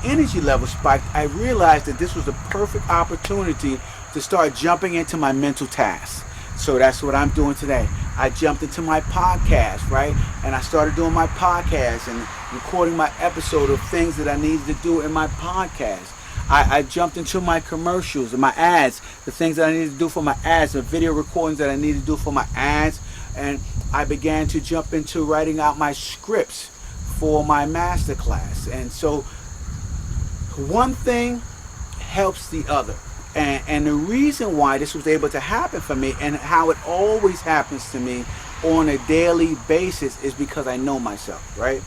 energy level spiked, I realized that this was the perfect opportunity to start jumping into my mental tasks. So that's what I'm doing today. I jumped into my podcast, right? And I started doing my podcast and recording my episode of things that I needed to do in my podcast. I jumped into my commercials and my ads, the things that I needed to do for my ads, the video recordings that I needed to do for my ads. And I began to jump into writing out my scripts for my masterclass. And so one thing helps the other. And the reason why this was able to happen for me, and how it always happens to me on a daily basis, is because I know myself, right?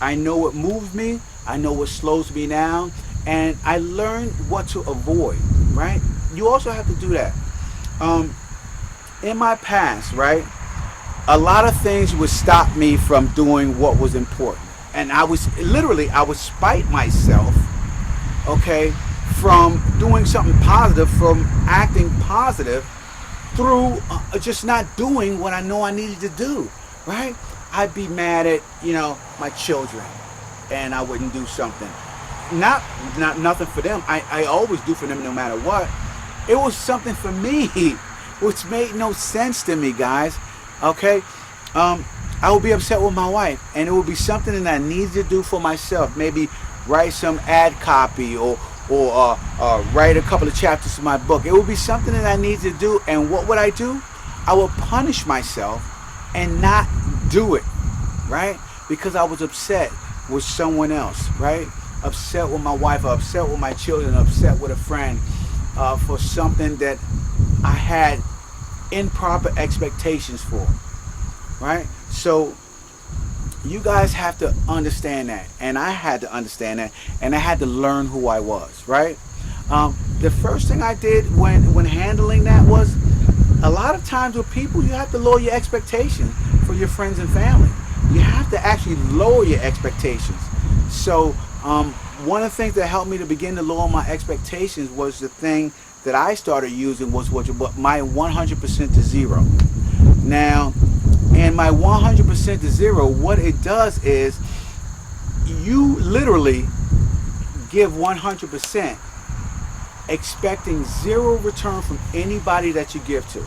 I know what moves me, I know what slows me down, and I learn what to avoid, right? You also have to do that. In my past, right, a lot of things would stop me from doing what was important. And I would spite myself, okay, from doing something positive, from acting positive through just not doing what I know I needed to do, right? I'd be mad at, my children, and I wouldn't do something. Not nothing for them. I always do for them no matter what. It was something for me, which made no sense to me, guys, okay? I would be upset with my wife, and it would be something that I needed to do for myself. Maybe write some ad copy or write a couple of chapters of my book. It would be something that I needed to do, and what would I do? I would punish myself and not do it, right? Because I was upset with someone else, right? Upset with my wife, or upset with my children, upset with a friend for something that I had improper expectations for, right? So you guys have to understand that, and I had to understand that, and I had to learn who I was, right? The first thing I did when handling that was, a lot of times with people, you have to lower your expectations for your friends and family. You have to actually lower your expectations. So one of the things that helped me to begin to lower my expectations was the thing that I started using was what my 100% to zero. Now, and my 100% to zero, what it does is you literally give 100%, expecting zero return from anybody that you give to,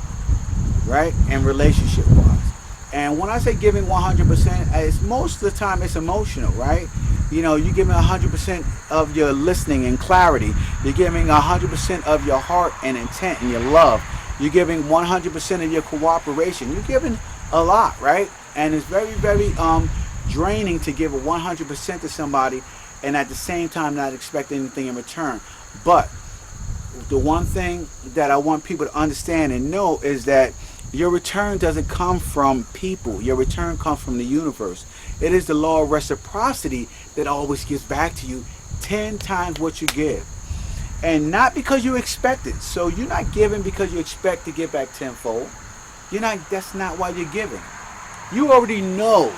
right? And relationship wise. And when I say giving 100%, it's most of the time it's emotional, right? You're giving 100% of your listening and clarity. You're giving 100% of your heart and intent and your love. You're giving 100% of your cooperation. You're giving a lot, right? And it's very, very draining to give a 100% to somebody and at the same time not expect anything in return. But the one thing that I want people to understand and know is that your return doesn't come from people. Your return comes from the universe. It is the law of reciprocity that always gives back to you 10 times what you give. And not because you expect it. So you're not giving because you expect to get back tenfold. That's not why you're giving. You already know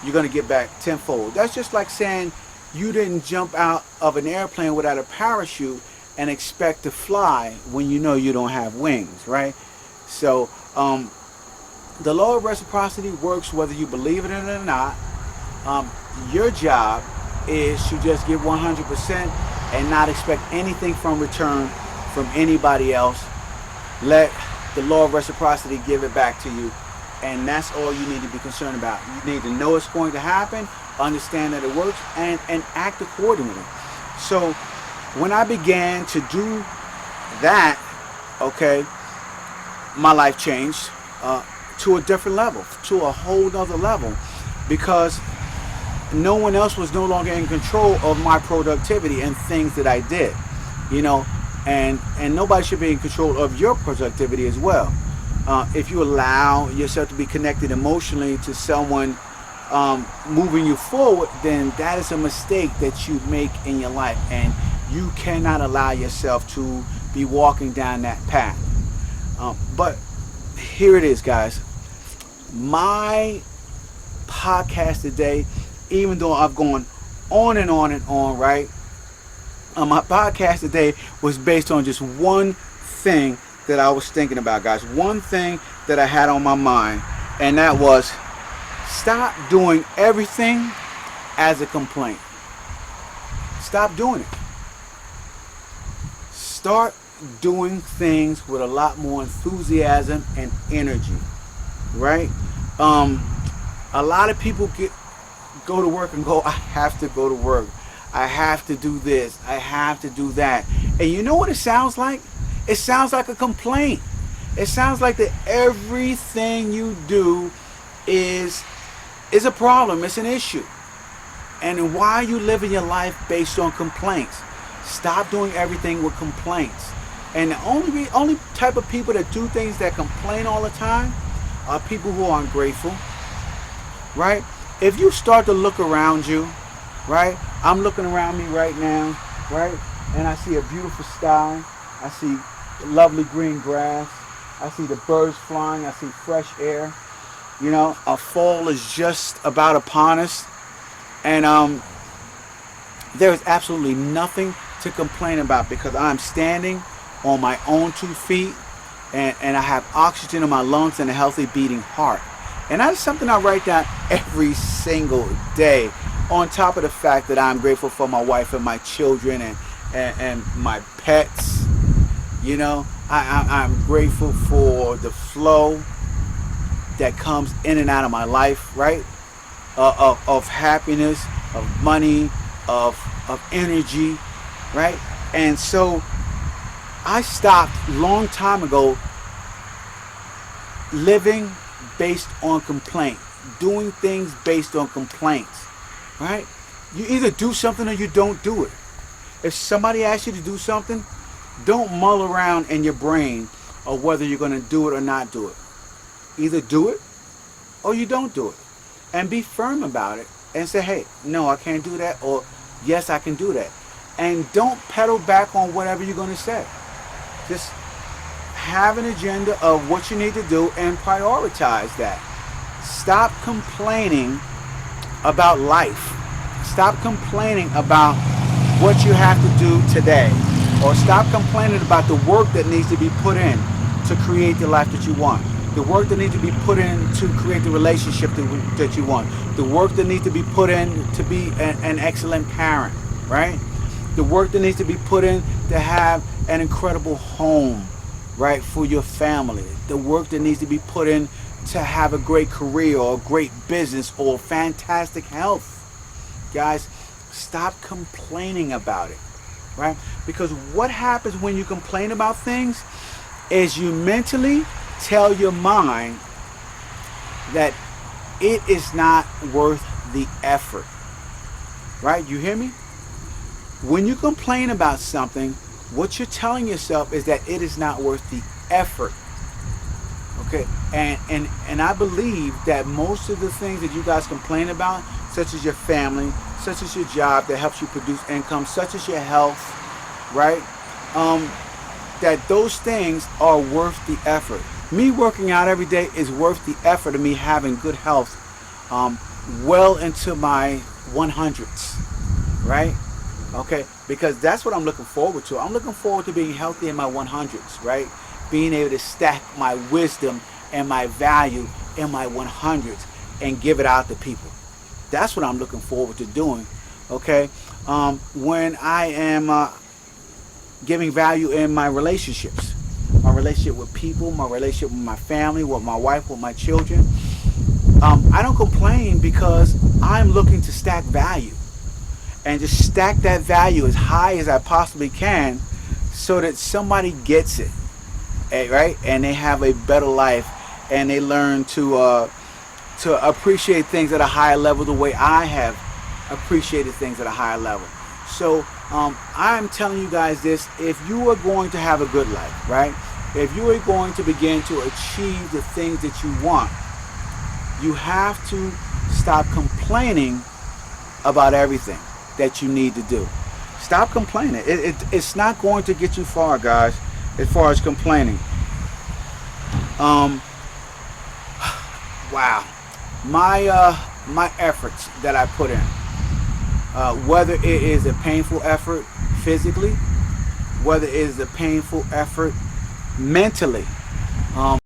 you're going to get back tenfold. That's just like saying you didn't jump out of an airplane without a parachute and expect to fly when you know you don't have wings, right? So the law of reciprocity works whether you believe it or not. Your job is to just give 100% and not expect anything from return from anybody else. Let the law of reciprocity give it back to you, and that's all you need to be concerned about. You need to know it's going to happen, understand that it works, and act accordingly. So when I began to do that, okay, my life changed to a different level, to a whole nother level, because no one else was no longer in control of my productivity and things that I did, and nobody should be in control of your productivity as well. If you allow yourself to be connected emotionally to someone moving you forward, then that is a mistake that you make in your life, and you cannot allow yourself to be walking down that path. But here it is, guys. My podcast today, even though I've gone on and on and on, right? My podcast today was based on just one thing that I was thinking about, guys. One thing that I had on my mind, and that was stop doing everything as a complaint. Stop doing it. Start doing things with a lot more enthusiasm and energy, right? A lot of people go to work and go, I have to go to work. I have to do this. I have to do that. And you know what it sounds like? It sounds like a complaint. It sounds like that everything you do is a problem. It's an issue. And why are you living your life based on complaints? Stop doing everything with complaints. And the only type of people that do things that complain all the time are people who are ungrateful, right? If you start to look around you, right? I'm looking around me right now, right? And I see a beautiful sky. I see lovely green grass. I see the birds flying. I see fresh air. You know, a fall is just about upon us. And there is absolutely nothing to complain about because I'm standing on my own 2 feet and I have oxygen in my lungs and a healthy beating heart. And that's something I write down every single day, on top of the fact that I'm grateful for my wife and my children and my pets. You know, I'm grateful for the flow that comes in and out of my life, right? Of happiness, of money, of energy, right? And so I stopped a long time ago living based on complaint, doing things based on complaints, right? You either do something or you don't do it. If somebody asks you to do something, don't mull around in your brain of whether you're going to do it or not do it. Either do it or you don't do it. And be firm about it and say, hey, no, I can't do that, or yes, I can do that. And don't pedal back on whatever you're going to say. Just have an agenda of what you need to do and prioritize that. Stop complaining about life. Stop complaining about what you have to do today. Or stop complaining about the work that needs to be put in to create the life that you want. The work that needs to be put in to create the relationship that you want. The work that needs to be put in to be an excellent parent, right? The work that needs to be put in to have an incredible home, right, for your family. The work that needs to be put in to have a great career or a great business or fantastic health. Guys, stop complaining about it, right? Because what happens when you complain about things is you mentally tell your mind that it is not worth the effort, right? You hear me? When you complain about something, what you're telling yourself is that it is not worth the effort. Okay, and I believe that most of the things that you guys complain about, such as your family, such as your job that helps you produce income, such as your health, right? That those things are worth the effort. Me working out every day is worth the effort of me having good health well into my 100s, right? Okay, because that's what I'm looking forward to. I'm looking forward to being healthy in my 100s, right? Being able to stack my wisdom and my value in my 100s and give it out to people. That's what I'm looking forward to doing, okay? When I am giving value in my relationships, my relationship with people, my relationship with my family, with my wife, with my children, I don't complain because I'm looking to stack value and just stack that value as high as I possibly can so that somebody gets it, right? And they have a better life and they learn to appreciate things at a higher level the way I have appreciated things at a higher level. So I'm telling you guys this: if you are going to have a good life, right? If you are going to begin to achieve the things that you want, you have to stop complaining about everything that you need to do. Stop complaining. It's not going to get you far, guys, as far as complaining. Wow. My efforts that I put in, whether it is a painful effort physically, whether it is a painful effort mentally,